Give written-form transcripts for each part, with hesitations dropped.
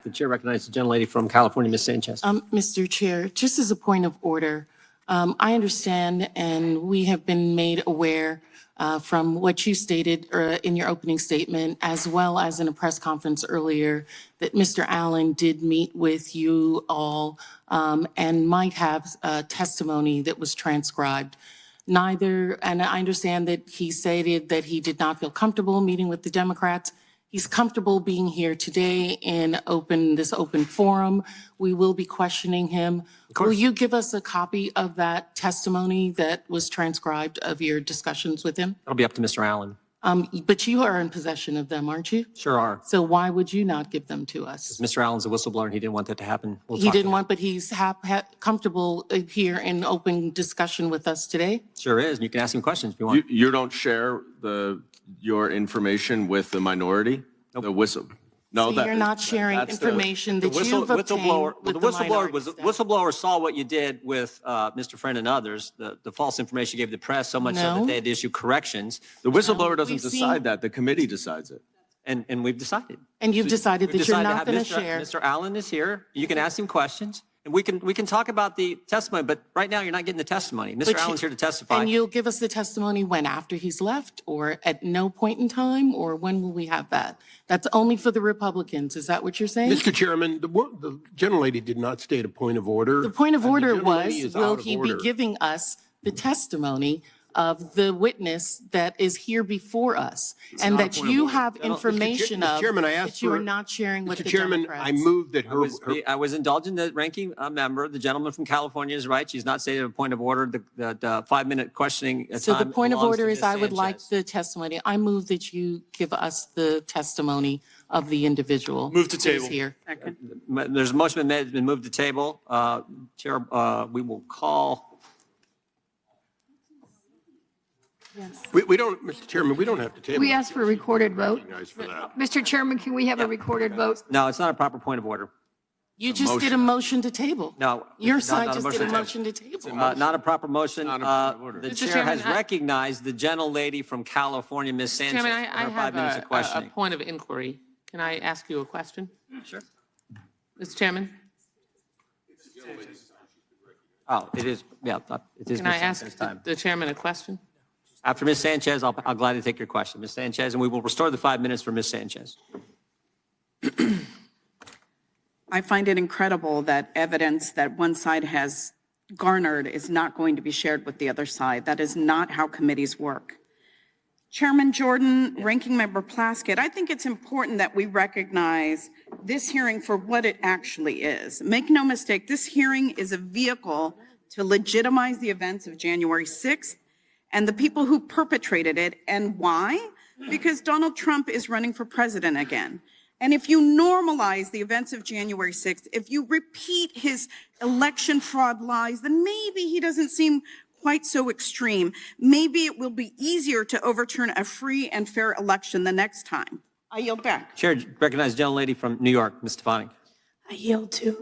The chair recognizes the gentlelady from California, Ms. Sanchez. Mr. Chair, just as a point of order, I understand and we have been made aware from what you stated in your opening statement, as well as in a press conference earlier, that Mr. Allen did meet with you all and might have testimony that was transcribed. Neither, and I understand that he stated that he did not feel comfortable meeting with the Democrats. He's comfortable being here today in this open forum. We will be questioning him. Will you give us a copy of that testimony that was transcribed of your discussions with him? That'll be up to Mr. Allen. But you are in possession of them, aren't you? Sure are. So why would you not give them to us? Mr. Allen's a whistleblower and he didn't want that to happen. He didn't want, but he's comfortable here in open discussion with us today? Sure is. And you can ask him questions if you want. You don't share your information with the minority? Nope. The whistle? No, So you're not sharing information that you've obtained with the minority staff? Whistleblower saw what you did with Mr. Friend and others, the false information you gave the press, so much so that they had to issue corrections. The whistleblower doesn't We've decide that. The committee decides it. And we've decided. And you've decided that you're not going to Mr. share. Mr. Allen is here. You can ask him questions. And we can talk about the testimony, but right now you're not getting the testimony. Mr. Allen's here to testify. And you'll give us the testimony when? After he's left, or at no point in time, or when will we have that? That's only for the Republicans. Is that what you're saying? Mr. Chairman, the gentlelady did not state a point of order. The point of and the order gentlelady was, is will out of he be order. giving us the testimony of the witness that is here before us, and not a that point of you order. have information Mr. of Chairman, I asked that you for- are not sharing with Mr. the Chairman, Democrats? I moved that I was indulging the ranking member. The gentleman from California is right. She's not stated a point of order. The 5-minute questioning So the time point of belongs to order is Ms. I would like Sanchez. the testimony. I move that you give us the testimony of the individual. Move to who is table. here. There's a motion been made, it's been moved to table. Chair, we will call. We don't, Mr. Chairman, we don't have to table. We asked for a recorded vote. Recognize for that. Mr. Chairman, can we have a recorded vote? No, it's not a proper point of order. You just did a motion to table. No. Your not side a just did a motion to table. Not a proper motion. Not a point of order. The Mr. chair Chairman, has recognized the gentlelady from California, Ms. Sanchez, Chairman, for I her 5 have minutes of a questioning. point of inquiry. Can I ask you a question? Sure. Mr. Chairman, Oh, it is, yeah, it is can I Ms. ask Sanchez's time. the chairman a question? After Ms. Sanchez, I'll gladly take your question. Ms. Sanchez, and we will restore the 5 minutes for Ms. Sanchez. I find it incredible that evidence that one side has garnered is not going to be shared with the other side. That is not how committees work. Chairman Jordan, Ranking Member Plaskett, I think it's important that we recognize this hearing for what it actually is. Make no mistake, this hearing is a vehicle to legitimize the events of January 6th and the people who perpetrated it. And why? Because Donald Trump is running for president again. And if you normalize the events of January 6th, if you repeat his election fraud lies, then maybe he doesn't seem quite so extreme. Maybe it will be easier to overturn a free and fair election the next time. I yield back. Chair, recognize the gentlelady from New York, Ms. Stefanik. I yield to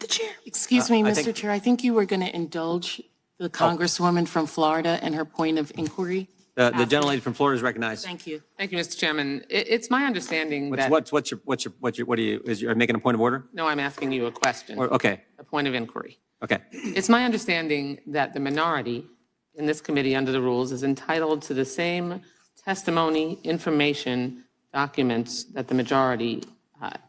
the chair. Excuse me, I Mr. think- Chair, I think you were going to indulge the Congresswoman from Florida and her point of inquiry. The gentlelady from Florida is recognized. Thank you. Thank you, Mr. Chairman. It's my understanding that, You're making a point of order? no, I'm asking you a question, Or, okay, a point of inquiry. okay. It's my understanding that the minority in this committee under the rules is entitled to the same testimony, information, documents that the majority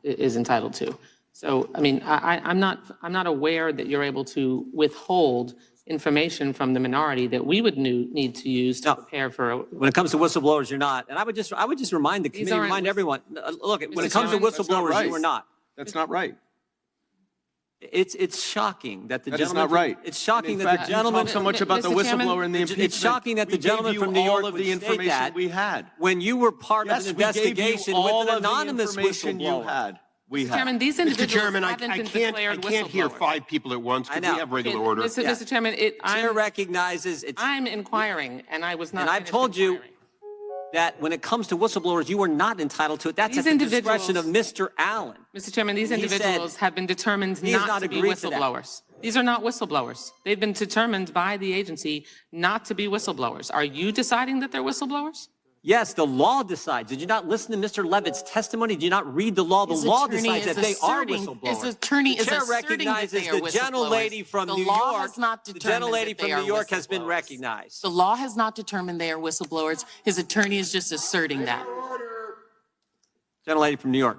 is entitled to. So, I mean, I'm not aware that you're able to withhold information from the minority that we would need to use to No. prepare for a. When it comes to whistleblowers, you're not. And I would just remind the committee, aren't remind everyone, look, when it Mr. comes to Chairman, that's not whistleblowers, right. you are not. That's not right. It's shocking that the That is gentleman. not right. It's shocking And that in the fact, gentleman. you talk so much about the Mr. Chairman, whistleblower and the it's impeachment. shocking that the We gave gentleman you from New York all of would the state information that we had. when you were part Yes, of an we gave you investigation all with an of the anonymous information you whistleblower. had. We Mr. had. Chairman, these Mr. individuals Chairman, I haven't been can't declared hear whistleblowers. 5 people at once. Could we know. have regular order? Mr. Chairman, Chair I'm recognizes it's. I'm inquiring, and I was not. And I've finished told you inquiring. that when it comes to whistleblowers, you are not entitled to it. That's These at the discretion of individuals- Mr. Allen. Mr. Chairman, these He said individuals have been determined he has not not to be agreed to that. whistleblowers. These are not whistleblowers. They've been determined by the agency not to be whistleblowers. Are you deciding that they're whistleblowers? Yes, the law decides. Did you not listen to Mr. Levitt's testimony? Did you not read the law? The His law attorney decides is that they are asserting- whistleblowers. his attorney The is chair asserting that recognizes they are the gentlelady whistleblowers. from The New law York. has not The determined gentlelady that they from are New York has been whistleblowers. recognized. The law has not determined they are whistleblowers. His attorney is just asserting that. Gentlelady from New York.